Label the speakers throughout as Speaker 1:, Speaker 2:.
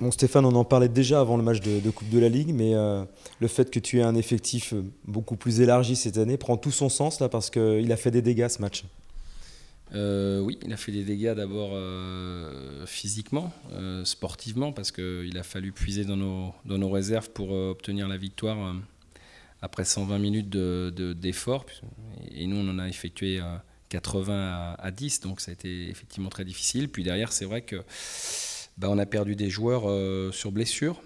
Speaker 1: Bon, Stéphane, on en parlait déjà avant le match de Coupe de la Ligue, mais le fait que tu aies un effectif beaucoup plus élargi cette année prend tout son sens là parce qu'il a fait des dégâts ce match.
Speaker 2: Oui, il a fait des dégâts d'abord physiquement, sportivement, parce qu'il a fallu puiser dans nos réserves pour obtenir la victoire après 120 minutes d'effort. Et nous, on en a effectué 80 à 10, donc ça a été effectivement très difficile. Puis derrière, c'est vrai que on a perdu des joueurs sur blessure.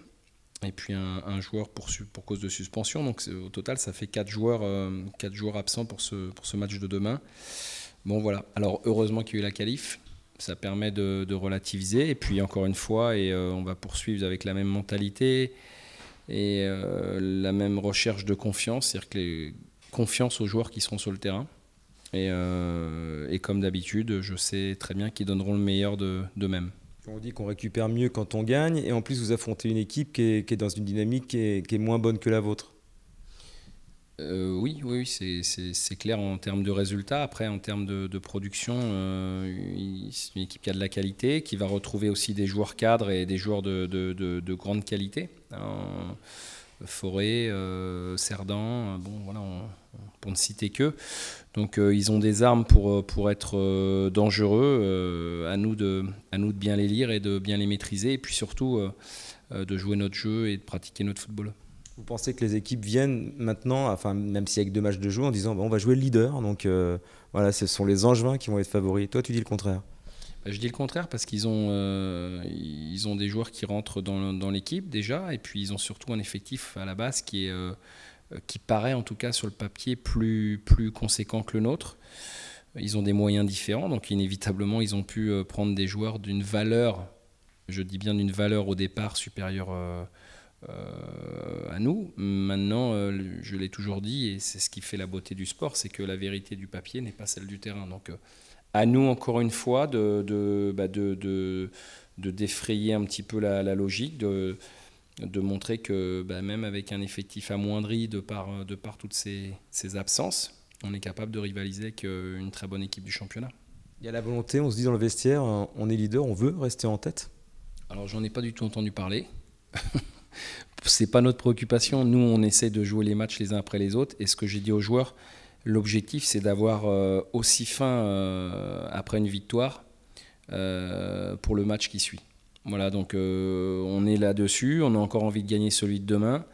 Speaker 2: Et puis un joueur pour cause de suspension. Donc au total, ça fait 4 joueurs absents pour ce match de demain. Bon voilà, alors heureusement qu'il y a eu la qualif, ça permet de relativiser, et puis encore une fois, on va poursuivre avec la même mentalité et la même recherche de confiance, c'est-à-dire confiance aux joueurs qui seront sur le terrain, et comme d'habitude, je sais très bien qu'ils donneront le meilleur d'eux-mêmes.
Speaker 1: On dit qu'on récupère mieux quand on gagne, et en plus vous affrontez une équipe qui est dans une dynamique qui est moins bonne que la vôtre.
Speaker 2: Oui, oui, oui, c'est clair en termes de résultats. Après, en termes de production, c'est une équipe qui a de la qualité, qui va retrouver aussi des joueurs cadres et des joueurs de grande qualité. Alors, Forêt, Cerdan, bon, voilà, pour ne citer que. Donc, ils ont des armes pour être dangereux. À nous de bien les lire et de bien les maîtriser. Et puis surtout, de jouer notre jeu et de pratiquer notre football.
Speaker 1: Vous pensez que les équipes viennent maintenant, enfin même s'il y a que deux matchs de jouer, en disant bon, on va jouer le leader, donc voilà, ce sont les Angevins qui vont être favoris. Toi, tu dis le contraire.
Speaker 2: Je dis le contraire parce qu'ils ont des joueurs qui rentrent dans l'équipe déjà, et puis ils ont surtout un effectif à la base qui paraît en tout cas sur le papier plus conséquent que le nôtre. Ils ont des moyens différents, donc inévitablement ils ont pu prendre des joueurs d'une valeur, je dis bien d'une valeur au départ supérieure à nous. Maintenant, je l'ai toujours dit, et c'est ce qui fait la beauté du sport, c'est que la vérité du papier n'est pas celle du terrain. Donc à nous, encore une fois, de défrayer un petit peu la logique, de montrer que même avec un effectif amoindri de par toutes ces absences, on est capable de rivaliser avec une très bonne équipe du championnat.
Speaker 1: Il y a la volonté, on se dit dans le vestiaire, on est leader, on veut rester en tête.
Speaker 2: Alors, j'en ai pas du tout entendu parler. C'est pas notre préoccupation. Nous, on essaie de jouer les matchs les uns après les autres. Et ce que j'ai dit aux joueurs, l'objectif, c'est d'avoir aussi faim après une victoire pour le match qui suit. Voilà, donc on est là-dessus. On a encore envie de gagner celui de demain.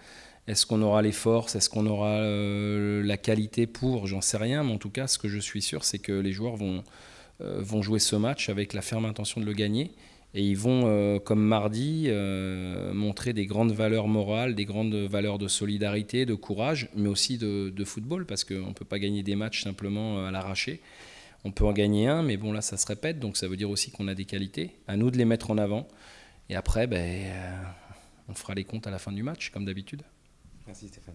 Speaker 2: Est-ce qu'on aura les forces? Est-ce qu'on aura la qualité pour? J'en sais rien. Mais en tout cas, ce que je suis sûr, c'est que les joueurs vont jouer ce match avec la ferme intention de le gagner. Et ils vont, comme mardi, montrer des grandes valeurs morales, des grandes valeurs de solidarité, de courage, mais aussi de football, parce qu'on ne peut pas gagner des matchs simplement à l'arraché. On peut en gagner un, mais bon, là, ça se répète, donc ça veut dire aussi qu'on a des qualités. À nous de les mettre en avant. Et après, on fera les comptes à la fin du match, comme d'habitude.
Speaker 1: Merci Stéphane.